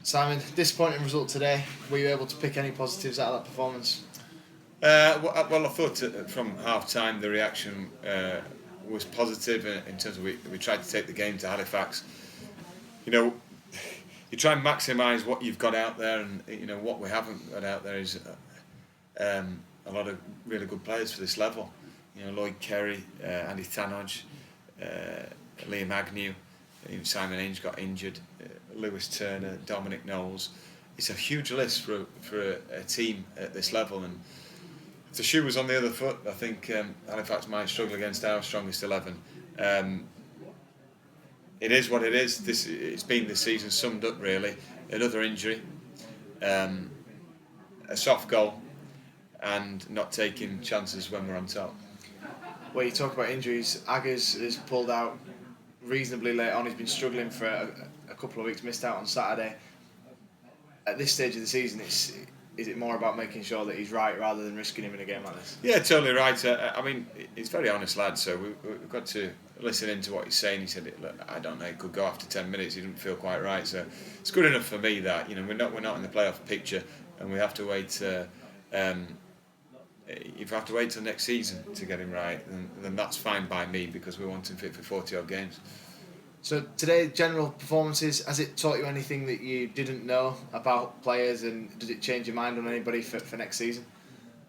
Simon, disappointing result today. Were you able to pick any positives out of that performance? Well, I thought from half time the reaction was positive in terms of we tried to take the game to Halifax. You know, you try and maximise what you've got out there, and what we haven't got out there is a lot of really good players for this level. Lloyd Kerry, Andy Tanodge, Liam Agnew, Simon Ainge got injured, Lewis Turner, Dominic Knowles. It's a huge list for a team at this level, and if the shoe was on the other foot, I think Halifax might struggle against our strongest 11. It is what it is. It's been this season summed up really. Another injury, a soft goal, and not taking chances when we're on top. Well, you talk about injuries. Aggers has pulled out reasonably late on. He's been struggling for a couple of weeks, missed out on Saturday. At this stage of the season, is it more about making sure that he's right rather than risking him in a game like this? Yeah, totally right. I mean, he's a very honest lad, so we've got to listen into what he's saying. He said, "Look, I don't know, it could go after 10 minutes. He didn't feel quite right." So it's good enough for me that we're not in the playoff picture, and we have to wait. If you have to wait till next season to get him right, then that's fine by me because we want him fit for 40 odd games. So today, general performances, has it taught you anything that you didn't know about players, and does it change your mind on anybody for next season?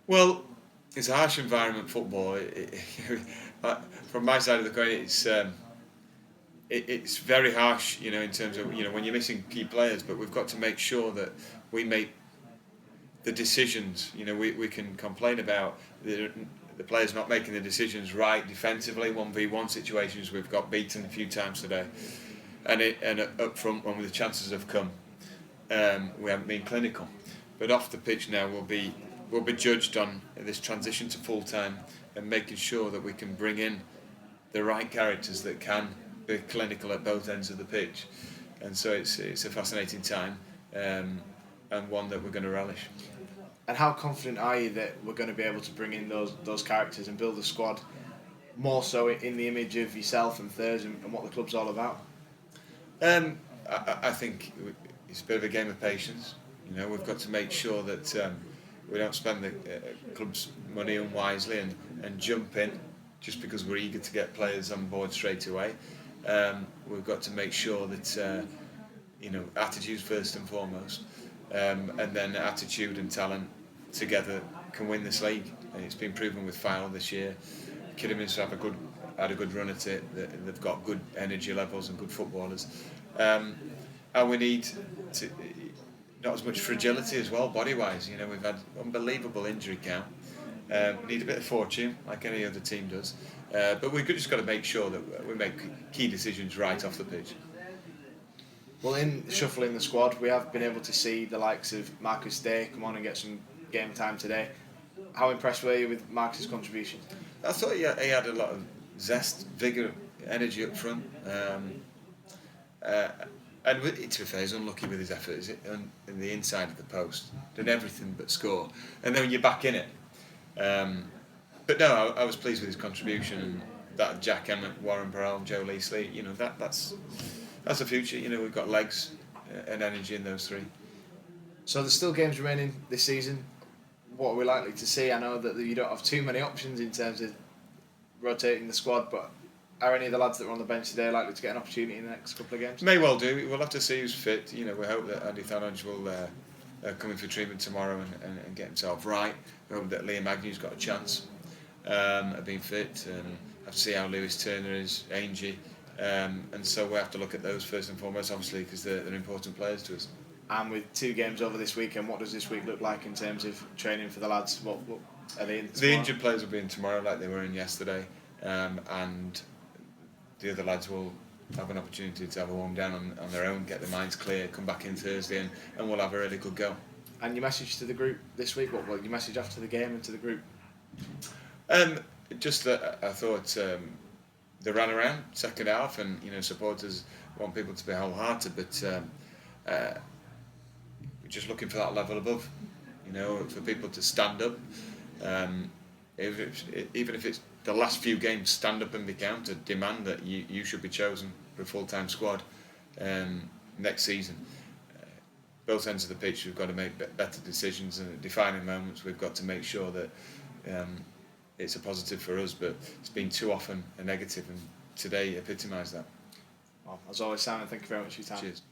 Well, it's a harsh environment, football. From my side of the coin, it's very harsh, in terms of when you're missing key players. But we've got to make sure that we make the decisions. We can complain about the players not making the decisions right defensively. 1v1 situations we've got beaten a few times today, and up front when the chances have come, we haven't been clinical. But off the pitch now we'll be judged on this transition to full time and making sure that we can bring in the right characters that can be clinical at both ends of the pitch. And so it's a fascinating time, and one that we're going to relish. And how confident are you that we're going to be able to bring in those characters and build a squad more so in the image of yourself and Thurs and what the club's all about? I think it's a bit of a game of patience. We've got to make sure that we don't spend the club's money unwisely and jump in just because we're eager to get players on board straight away. We've got to make sure that attitude's first and foremost. And then attitude and talent together can win this league. And it's been proven with Fyle this year. Kidderminster had a good run at it. They've got good energy levels and good footballers. And we need not as much fragility as well, body-wise. We've had unbelievable injury count. We need a bit of fortune, like any other team does. But we've just got to make sure that we make key decisions right off the pitch. Well, in shuffling the squad, we have been able to see the likes of Marcus Day come on and get some game time today. How impressed were you with Marcus's contribution? I thought he had a lot of zest, vigour, energy up front. And to be fair, he's unlucky with his effort, is it? In the inside of the post, done everything but score. And then when you're back in it. But no, I was pleased with his contribution. And that Jack Emmett, Warren Burrell, Joe Leasley, that's the future. We've got legs and energy in those three. So there's still games remaining this season. What are we likely to see? I know that you don't have too many options in terms of rotating the squad, but are any of the lads that were on the bench today likely to get an opportunity in the next couple of games? May well do. We'll have to see who's fit. We hope that Andy Tanodge will come in for treatment tomorrow and get himself right. We hope that Liam Agnew's got a chance of being fit, and have to see how Lewis Turner is, Ainge. And so we have to look at those first and foremost, obviously, because they're important players to us. And with 2 games over this weekend, what does this week look like in terms of training for the lads? What are they in tomorrow? The injured players will be in tomorrow, like they were in yesterday, and the other lads will have an opportunity to have a warm down on their own, get their minds clear, come back in Thursday, and we'll have a really good go. And your message to the group this week? What your message after the game and to the group? Just that I thought they ran around second half, and supporters want people to be wholehearted, but we're just looking for that level above. For people to stand up, even if it's the last few games, stand up and be counted. Demand that you should be chosen for a full-time squad next season. both ends of the pitch, we've got to make better decisions, and at defining moments, we've got to make sure that it's a positive for us. But it's been too often a negative, and today epitomised that. Well, as always, Simon, thank you very much for your time. Cheers.